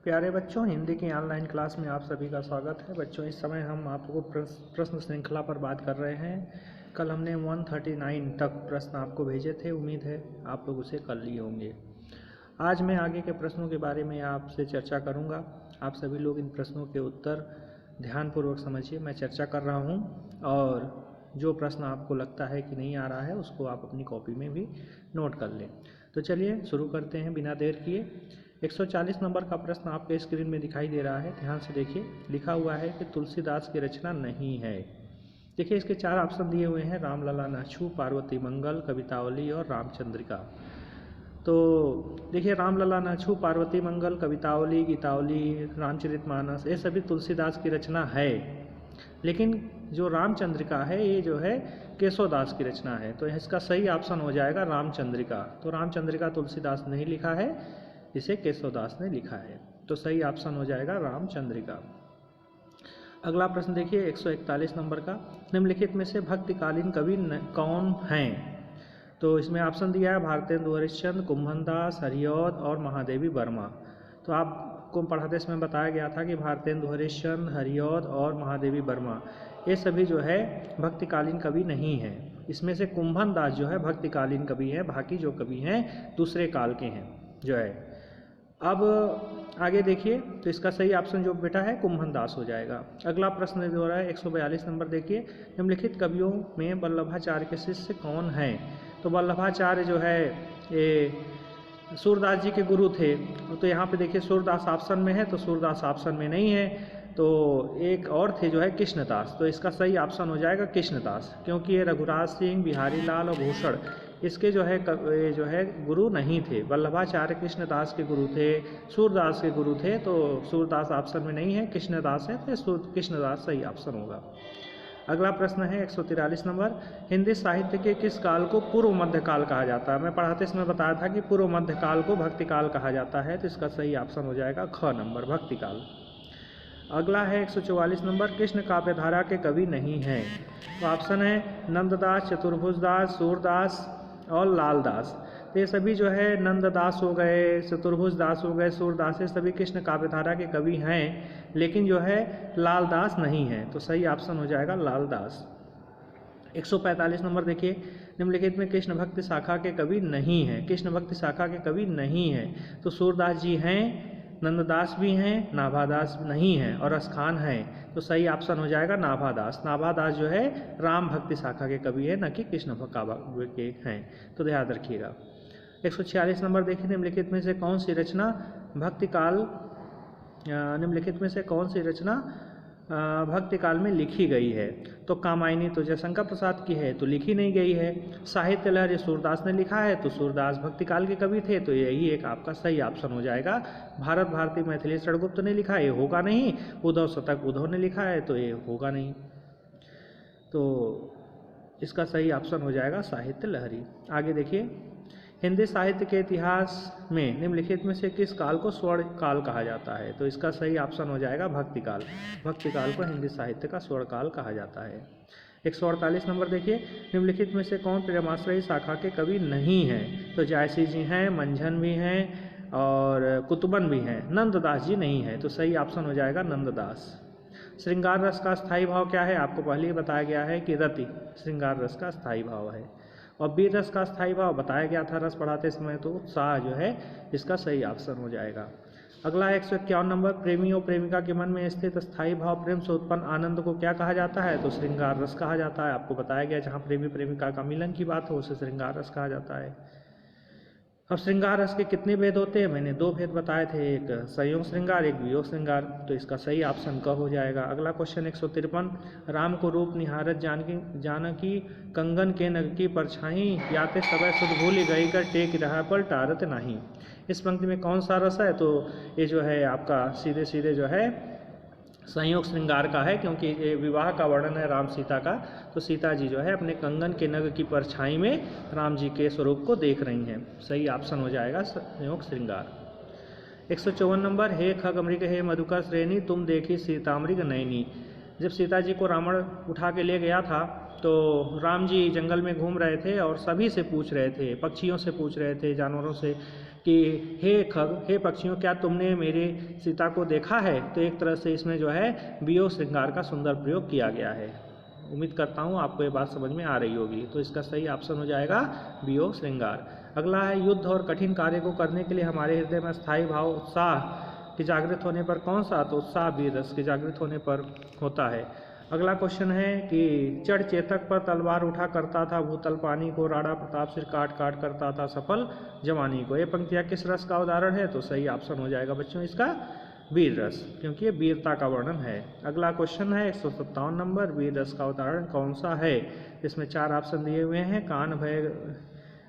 प्यारे बच्चों, हिंदी की ऑनलाइन क्लास में आप सभी का स्वागत है। बच्चों, इस समय हम आपको प्रश्न श्रृंखला पर बात कर रहे हैं। कल हमने 139 तक प्रश्न आपको भेजे थे। उम्मीद है आप लोग उसे कर लिए होंगे। आज मैं आगे के प्रश्नों के बारे में आपसे चर्चा करूंगा। आप सभी लोग इन प्रश्नों के उत्तर ध्यानपूर्वक समझिए। मैं चर्चा कर रहा हूं और जो प्रश्न आपको लगता है कि नहीं आ रहा है उसको आप अपनी कॉपी में भी नोट कर लें। तो चलिए शुरू करते हैं बिना देर किए। 140 नंबर का प्रश्न आपके स्क्रीन में दिखाई दे रहा है, ध्यान से देखिए। लिखा हुआ है कि तुलसीदास की रचना नहीं है। देखिए, इसके 4 ऑप्शन दिए हुए हैं: रामलला नाछू, पार्वती मंगल, कवितावली और रामचंद्रिका। तो देखिए, रामलला नाछू, पार्वती मंगल, कवितावली, गीतावली, रामचरितमानस, ये सभी तुलसीदास की रचना है। लेकिन जो रामचंद्रिका है ये जो है केशवदास की रचना है। तो इसका सही ऑप्शन हो जाएगा रामचंद्रिका। तो रामचंद्रिका तुलसीदास नहीं लिखा है, इसे केशवदास ने लिखा है। तो सही ऑप्शन हो जाएगा रामचंद्रिका। अगला प्रश्न देखिए, 141 नंबर का। निम्नलिखित में से भक्तिकालीन कवि कौन हैं? तो इसमें ऑप्शन दिया है भारतेंदु हरिश्चंद्र, कुंभनदास, हरिऔध और महादेवी वर्मा। तो आपको पढ़ाते इसमें बताया गया था कि भारतेंदु हरिश्चंद्र, हरिऔध और महादेवी वर्मा ये सभी जो है भक्तिकालीन कवि नहीं है। इसमें से कुंभनदास जो है भक्तिकालीन कवि है, बाकी जो कवि हैं दूसरे काल के हैं जो है। अब आगे देखिए, तो इसका सही ऑप्शन जो बेटा है कुंभनदास हो जाएगा। अगला प्रश्न जो है 142 नंबर देखिए। निम्नलिखित कवियों में वल्लभाचार्य के शिष्य कौन हैं? तो वल्लभाचार्य जो है ये सूरदास जी के गुरु थे। तो यहाँ पे देखिए सूरदास ऑप्शन में है, तो सूरदास ऑप्शन में नहीं है। तो एक और थे जो है कृष्णदास। तो इसका सही ऑप्शन हो जाएगा कृष्णदास, क्योंकि ये रघुराज सिंह, बिहारी लाल और भूषण इसके जो है गुरु नहीं थे। वल्लभाचार्य कृष्णदास के गुरु थे, सूरदास के गुरु थे। तो सूरदास ऑप्शन में नहीं है, कृष्णदास है, तो कृष्णदास सही ऑप्शन होगा। अगला प्रश्न है 143 नंबर। हिंदी साहित्य के किस काल को पूर्व मध्यकाल कहा जाता है? मैं पढ़ाते इसमें बताया था कि पूर्व मध्यकाल को भक्तिकाल कहा जाता है। तो इसका सही ऑप्शन हो जाएगा ख नंबर, भक्तिकाल। अगला है 144 नंबर। कृष्ण काव्यधारा के कवि नहीं हैं। तो ऑप्शन है नंददास, चतुर्भुजदास, सूरदास और लालदास। तो ये सभी जो है नंददास हो गए, चतुर्भुजदास हो गए, सूरदास, ये सभी कृष्ण काव्यधारा के कवि हैं, लेकिन जो है लालदास नहीं है। तो सही ऑप्शन हो जाएगा लालदास। 145 नंबर देखिए। निम्नलिखित में कृष्ण भक्ति शाखा के कवि नहीं हैं। कृष्ण भक्ति शाखा के कवि नहीं हैं। तो सूरदास जी हैं, नंददास भी हैं, नाभादास नहीं हैं और असखान हैं। तो सही ऑप्शन हो जाएगा नाभादास। नाभादास जो है राम भक्ति शाखा के कवि है, न कि कृष्ण काव्य के हैं। तो ध्यान रखिएगा। 146 नंबर देखिए। निम्नलिखित में से कौन सी रचना भक्तिकाल में लिखी गई है? तो कामायनी तो जयशंकर प्रसाद की है, तो लिखी नहीं गई है। साहित्य लहरी सूरदास ने लिखा है, तो सूरदास भक्तिकाल के कवि थे, तो यही एक आपका सही ऑप्शन हो जाएगा। भारत भारती मैथिली षडगुप्त ने लिखा है, ये होगा नहीं। उद्धव शतक उद्धव ने लिखा है, तो ये होगा नहीं। तो इसका सही ऑप्शन हो जाएगा साहित्य लहरी। आगे देखिए, हिंदी साहित्य के इतिहास में निम्नलिखित में से किस काल को स्वर्ण काल कहा जाता है? तो इसका सही ऑप्शन हो जाएगा भक्तिकाल। भक्तिकाल को हिंदी साहित्य का स्वर्ण काल कहा जाता है। 148 नंबर देखिए। निम्नलिखित में से कौन प्रेमाश्रयी शाखा के कवि नहीं हैं? तो जायसी जी हैं, मंझन भी हैं और कुतुबन भी हैं। नंददास जी नहीं है। तो सही ऑप्शन हो जाएगा नंददास। श्रृंगार रस का स्थायी भाव क्या है? आपको पहले ही बताया गया है कि रति श्रृंगार रस का स्थायी भाव है। और वीर रस का स्थायी भाव बताया गया था रस पढ़ाते समय, तो उत्साह जो है इसका सही ऑप्शन हो जाएगा। अगला 151 नंबर। प्रेमी और प्रेमिका के मन में स्थित स्थायी भाव प्रेम से उत्पन्न आनंद को क्या कहा जाता है? तो श्रृंगार रस कहा जाता है। आपको बताया गया जहाँ प्रेमी प्रेमिका का मिलन की बात हो उसे श्रृंगार रस कहा जाता है। अब श्रृंगार रस के कितने भेद होते हैं? मैंने 2 भेद बताए थे, एक संयोग श्रृंगार, एक वियोग श्रृंगार। तो इसका सही ऑप्शन क हो जाएगा। अगला क्वेश्चन 153। राम को रूप निहारत जानकी कंगन के नग की परछाई, याते समय सुध भूल गई कर टेक रहा पर टारत नहीं। इस पंक्ति में कौन सा रस है? तो ये जो है आपका सीधे सीधे जो है संयोग श्रृंगार का है, क्योंकि ये विवाह का वर्णन है राम सीता का। तो सीता जी जो है अपने कंगन के नग की परछाई में राम जी के स्वरूप को देख रही हैं। सही ऑप्शन हो जाएगा संयोग श्रृंगार। 154 नंबर। हे खगमृग हे मधुकर श्रेणी, तुम देखी सीतामृग नयनी। जब सीता जी को रावण उठा के ले गया था तो राम जी जंगल में घूम रहे थे और सभी से पूछ रहे थे, पक्षियों से पूछ रहे थे, जानवरों से कि हे खग, हे पक्षियों, क्या तुमने मेरे सीता को देखा है। तो एक तरह से इसमें जो है वियोग श्रृंगार का सुंदर प्रयोग किया गया है। उम्मीद करता हूँ आपको ये बात समझ में आ रही होगी। तो इसका सही ऑप्शन हो जाएगा वियोग श्रृंगार। अगला है युद्ध और कठिन कार्य को करने के लिए हमारे हृदय में स्थायी भाव उत्साह के जागृत होने पर कौन सा। तो उत्साह वीर रस के जागृत होने पर होता है। अगला क्वेश्चन है कि चढ़ चेतक पर तलवार उठा करता था भूतल पानी को, राणा प्रताप सिर काट काट करता था सफल जवानी को। ये पंक्तियाँ किस रस का उदाहरण है। तो सही ऑप्शन हो जाएगा बच्चों इसका वीर रस, क्योंकि ये वीरता का वर्णन है। अगला क्वेश्चन है 157 नंबर, वीर रस का उदाहरण कौन सा है। इसमें 4 ऑप्शन दिए हुए हैं। कान भय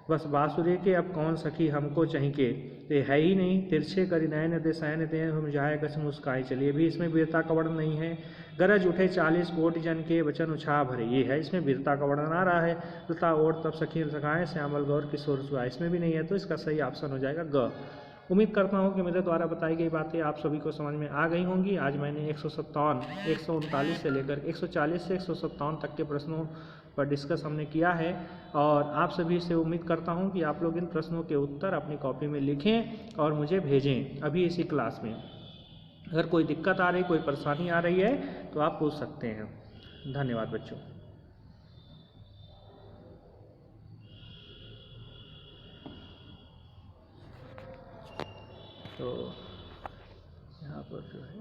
बस बांसुरी के, अब कौन सखी हमको चाहिए, ये है ही नहीं। तिरछे करी नयन दे सैन दे, हम जाए कछ मुस्काई चलिए, भी इसमें वीरता का वर्णन नहीं है। गरज उठे 40 कोटि जन के, वचन उछा भरे, ये है, इसमें वीरता का वर्णन आ रहा है। लता ओढ़ तब सखी सखाएं, श्यामल गौर किशोर सुहाए, इसमें भी नहीं है। तो इसका सही ऑप्शन हो जाएगा ग। उम्मीद करता हूँ कि मेरे द्वारा बताई गई बातें आप सभी को समझ में आ गई होंगी। आज मैंने 139 से लेकर 140 से 157 तक के प्रश्नों पर डिस्कस हमने किया है, और आप सभी से उम्मीद करता हूँ कि आप लोग इन प्रश्नों के उत्तर अपनी कॉपी में लिखें और मुझे भेजें अभी इसी क्लास में। अगर कोई दिक्कत आ रही, कोई परेशानी आ रही है तो आप पूछ सकते हैं। धन्यवाद बच्चों। तो यहाँ पर जो है